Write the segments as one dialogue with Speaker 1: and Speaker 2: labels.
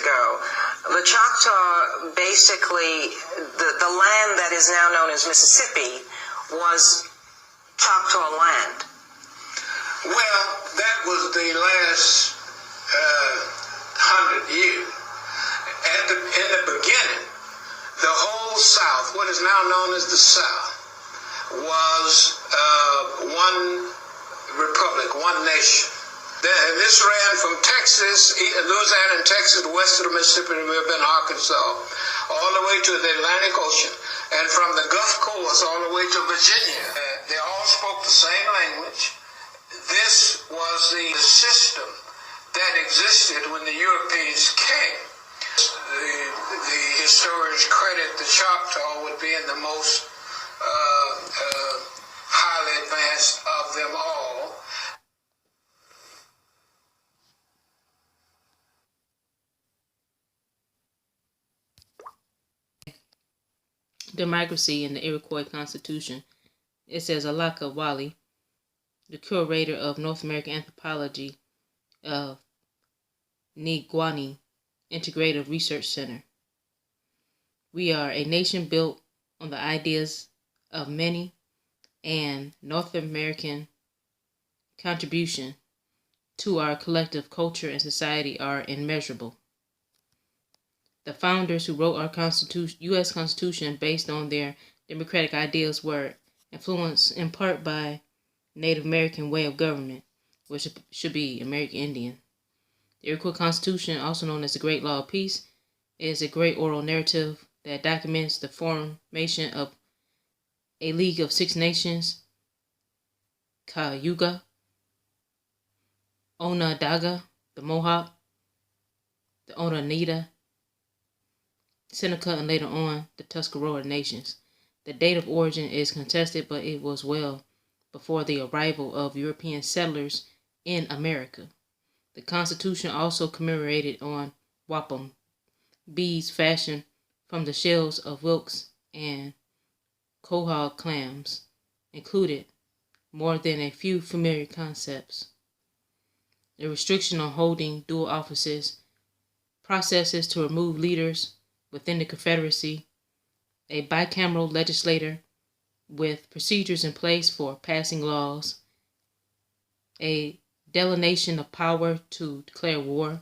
Speaker 1: ago, the Choctaw, basically, the land that is now known as Mississippi was Choctaw land.
Speaker 2: Well, that was the last 100 years. In the beginning, the whole South, what is now known as the South, was one republic, one nation. This ran from Texas, Louisiana and Texas, west of the Mississippi River in Arkansas, all the way to the Atlantic Ocean, and from the Gulf Coast all the way to Virginia. They all spoke the same language. This was the system that existed when the Europeans came. The historians credit the Choctaw with being the most highly advanced of them all.
Speaker 3: Democracy in the Iroquois Constitution. It says Alaka Wali, the curator of North American anthropology of Niguani Integrative Research Center. We are a nation built on the ideas of many, and North American contribution to our collective culture and society are immeasurable. The founders who wrote our U.S. Constitution based on their democratic ideals were influenced in part by Native American way of government, which should be American Indian. The Iroquois Constitution, also known as the Great Law of Peace, is a great oral narrative that documents the formation of a League of Six Nations, Cayuga, Onondaga, the Mohawk, the Oneida, Seneca, and later on the Tuscarora nations. The date of origin is contested, but it was well before the arrival of European settlers in America. The Constitution also commemorated on wampum beads fashioned from the shells of whelks and quahog clams, included more than a few familiar concepts. A restriction on holding dual offices, processes to remove leaders within the Confederacy, a bicameral legislature with procedures in place for passing laws, a delegation of power to declare war,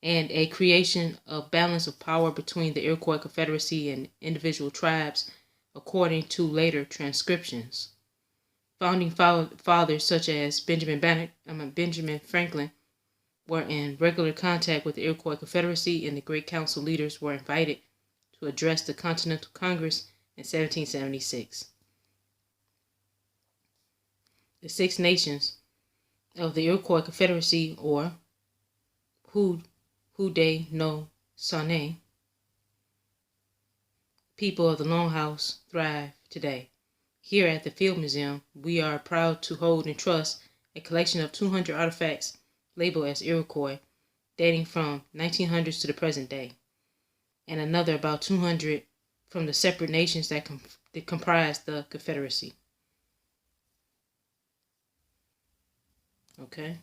Speaker 3: and a creation of balance of power between the Iroquois Confederacy and individual tribes according to later transcriptions. Founding fathers such as Benjamin Franklin were in regular contact with the Iroquois Confederacy, and the Great Council leaders were invited to address the Continental Congress in 1776. The Six Nations of the Iroquois Confederacy, or Haudenosaunee, people of the Longhouse, thrive today. Here at the Field Museum, we are proud to hold and trust a collection of 200 artifacts labeled as Iroquois, dating from 1900s to the present day, and another about 200 from the separate nations that comprise the Confederacy. Okay.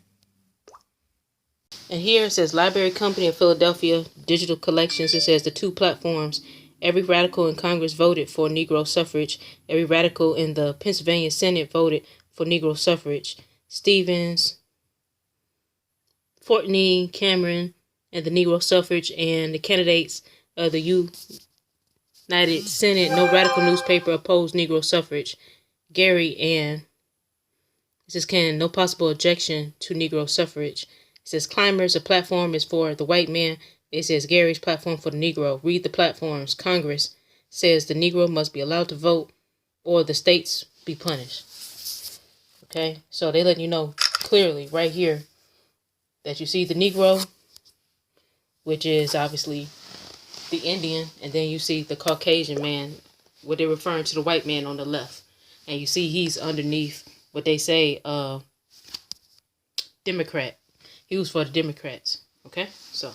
Speaker 3: And here it says Library Company of Philadelphia, Digital Collections. It says the two platforms. Every radical in Congress voted for Negro suffrage. Every radical in the Pennsylvania Senate voted for Negro suffrage. Stevens, Fortney, Cameron, and the Negro suffrage, and the candidates of the United Senate. No radical newspaper opposed Negro suffrage. Gary and it says Ken, no possible objection to Negro suffrage. It says Climbers, a platform is for the white man. It says Gary's platform for the Negro. Read the platforms. Congress says the Negro must be allowed to vote or the states be punished. Okay, so they let you know clearly right here that you see the Negro, which is obviously the Indian, and then you see the Caucasian man, where they're referring to the white man on the left. And you see he's underneath what they say, Democrat. He was for the Democrats. Okay, so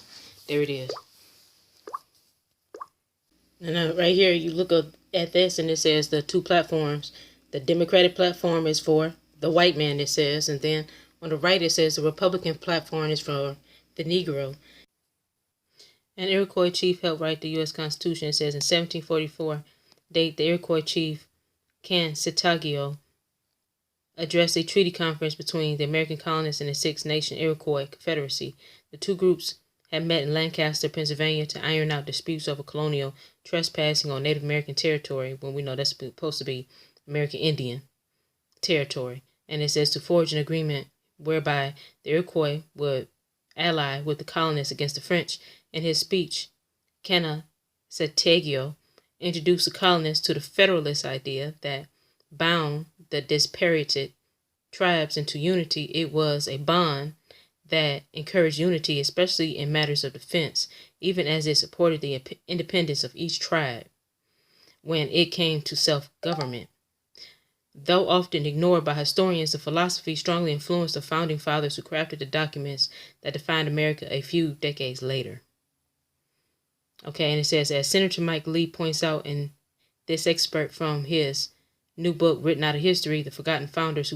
Speaker 3: there it is. And right here, you look at this, and it says the two platforms. The Democratic platform is for the white man, it says, and then on the right, it says the Republican platform is for the Negro. An Iroquois chief helped write the U.S. Constitution. It says in 1744, the Iroquois chief Kansitagio addressed a treaty conference between the American colonists and the Six Nation Iroquois Confederacy. The two groups had met in Lancaster, Pennsylvania to iron out disputes over colonial trespassing on Native American territory, when we know that's supposed to be American Indian territory. And it says to forge an agreement whereby the Iroquois would ally with the colonists against the French. In his speech, Kansitagio introduced the colonists to the Federalist idea that bound the dispirited tribes into unity. It was a bond that encouraged unity, especially in matters of defense, even as it supported the independence of each tribe when it came to self-government. Though often ignored by historians, the philosophy strongly influenced the founding fathers who crafted the documents that defined America a few decades later. Okay, and it says, as Senator Mike Lee points out in this excerpt from his new book, Written Out of History, The Forgotten Founders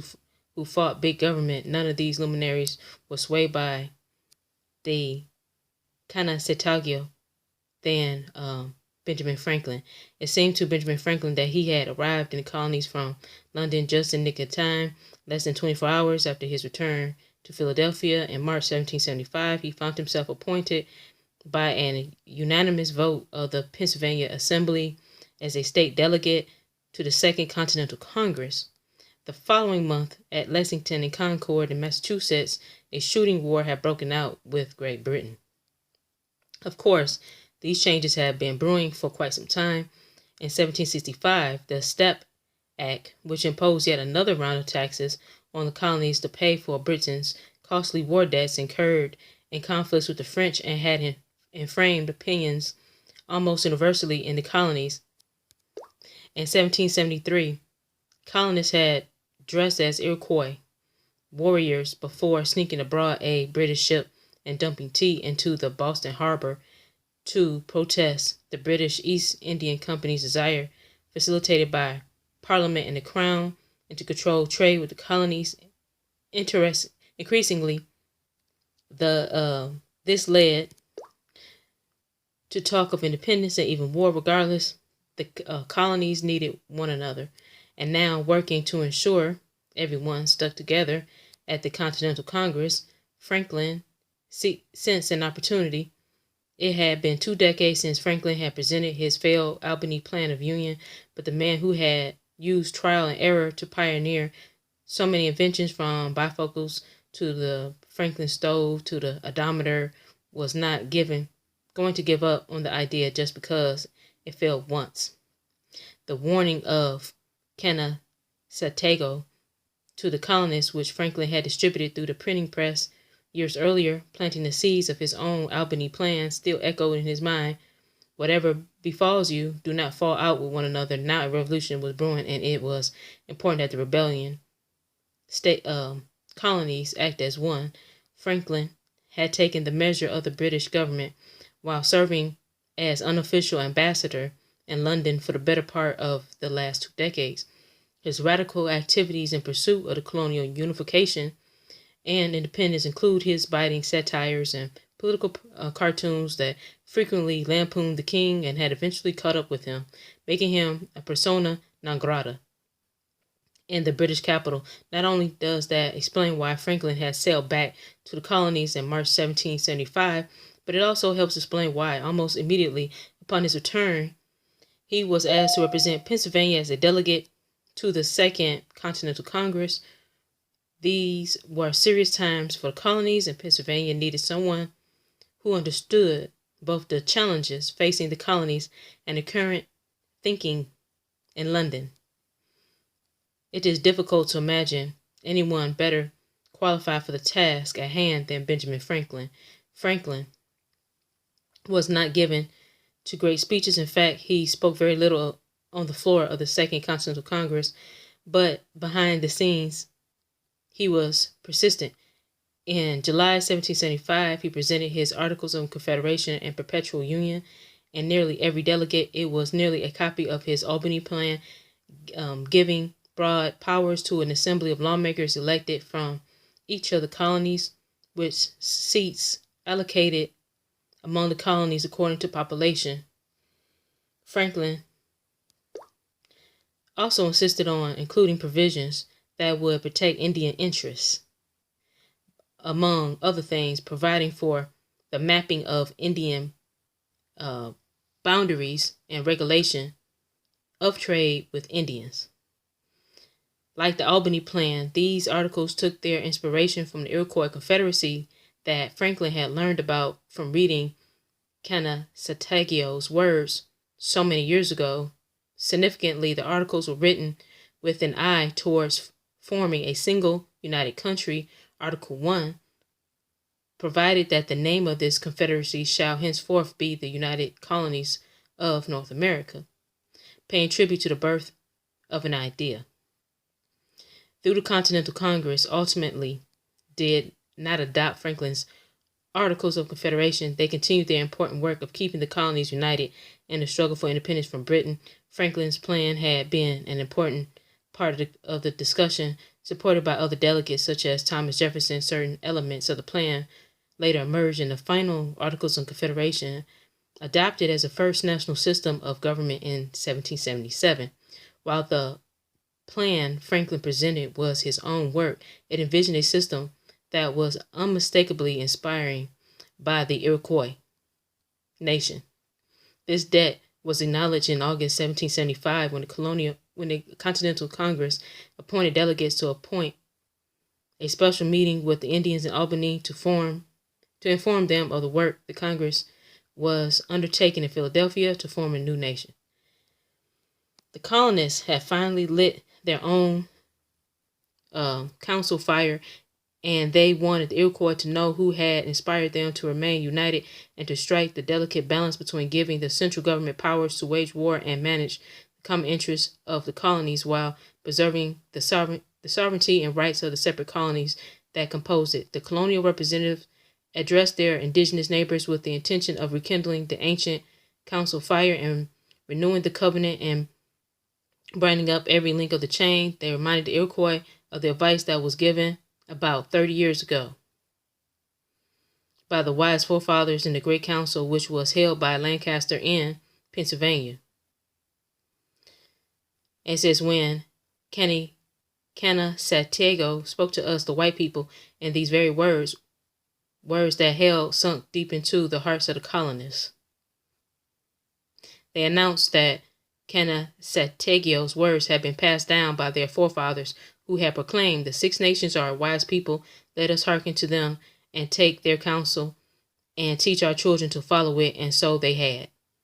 Speaker 3: Who Fought Big Government, none of these luminaries were swayed by the Kansitagio than Benjamin Franklin. It seemed to Benjamin Franklin that he had arrived in the colonies from London just in nick of time. Less than 24 hours after his return to Philadelphia in March 1775, he found himself appointed by an unanimous vote of the Pennsylvania Assembly as a state delegate to the Second Continental Congress. The following month, at Lexington and Concord in Massachusetts, a shooting war had broken out with Great Britain. Of course, these changes had been brewing for quite some time. In 1765, the Step Act, which imposed yet another round of taxes on the colonies to pay for Britain's costly war debts incurred in conflicts with the French, and had inflamed opinions almost universally in the colonies. In 1773, colonists had dressed as Iroquois warriors before sneaking aboard a British ship and dumping tea into the Boston harbor to protest the British East Indian Company's desire, facilitated by Parliament and the Crown, and to control trade with the colonies. Increasingly, this led to talk of independence and even war. Regardless, the colonies needed one another, and now working to ensure everyone stuck together at the Continental Congress, Franklin sensed an opportunity. It had been 2 decades since Franklin had presented his failed Albany Plan of Union, but the man who had used trial and error to pioneer so many inventions, from bifocals to the Franklin stove to the odometer, was not going to give up on the idea just because it failed once. The warning of Kansitagio to the colonists, which Franklin had distributed through the printing press years earlier, planting the seeds of his own Albany Plan, still echoed in his mind. Whatever befalls you, do not fall out with one another. Now a revolution was brewing, and it was important that the rebellion colonies act as one. Franklin had taken the measure of the British government while serving as unofficial ambassador in London for the better part of the last 2 decades. His radical activities in pursuit of the colonial unification and independence include his biting satires and political cartoons that frequently lampooned the king and had eventually caught up with him, making him a persona non grata in the British capital. Not only does that explain why Franklin had sailed back to the colonies in March 1775, but it also helps explain why, almost immediately upon his return, he was asked to represent Pennsylvania as a delegate to the Second Continental Congress. These were serious times for the colonies, and Pennsylvania needed someone who understood both the challenges facing the colonies and the current thinking in London. It is difficult to imagine anyone better qualified for the task at hand than Benjamin Franklin. Franklin was not given to great speeches. In fact, he spoke very little on the floor of the Second Continental Congress, but behind the scenes, he was persistent. In July 1775, he presented his Articles of Confederation and Perpetual Union, and nearly every delegate, it was nearly a copy of his Albany Plan, giving broad powers to an assembly of lawmakers elected from each of the colonies, with seats allocated among the colonies according to population. Franklin also insisted on including provisions that would protect Indian interests, among other things, providing for the mapping of Indian boundaries and regulation of trade with Indians. Like the Albany Plan, these articles took their inspiration from the Iroquois Confederacy that Franklin had learned about from reading Kanasatagio's words so many years ago. Significantly, the articles were written with an eye towards forming a single united country. Article 1 provided that the name of this confederacy shall henceforth be the United Colonies of North America, paying tribute to the birth of an idea. Through the Continental Congress ultimately did not adopt Franklin's Articles of Confederation, they continued their important work of keeping the colonies united in the struggle for independence from Britain. Franklin's plan had been an important part of the discussion, supported by other delegates such as Thomas Jefferson. Certain elements of the plan later emerged in the final Articles of Confederation, adopted as the first national system of government in 1777. While the plan Franklin presented was his own work, it envisioned a system that was unmistakably inspiring by the Iroquois nation. This debt was acknowledged in August 1775 when the Continental Congress appointed delegates to appoint a special meeting with the Indians in Albany to inform them of the work the Congress was undertaking in Philadelphia to form a new nation. The colonists had finally lit their own council fire, and they wanted the Iroquois to know who had inspired them to remain united and to strike the delicate balance between giving the central government powers to wage war and manage the common interests of the colonies while preserving the sovereignty and rights of the separate colonies that composed it. The colonial representatives addressed their indigenous neighbors with the intention of rekindling the ancient council fire and renewing the covenant and binding up every link of the chain. They reminded the Iroquois of the advice that was given about 30 years ago by the wise forefathers in the Great Council, which was held by Lancaster in Pennsylvania. It says, when Kanasatego spoke to us, the white people, in these very words that held sunk deep into the hearts of the colonists. They announced that Kanasatego's words had been passed down by their forefathers, who had proclaimed, the 6 nations are a wise people, let us hearken to them and take their counsel and teach our children to follow it, and so they had.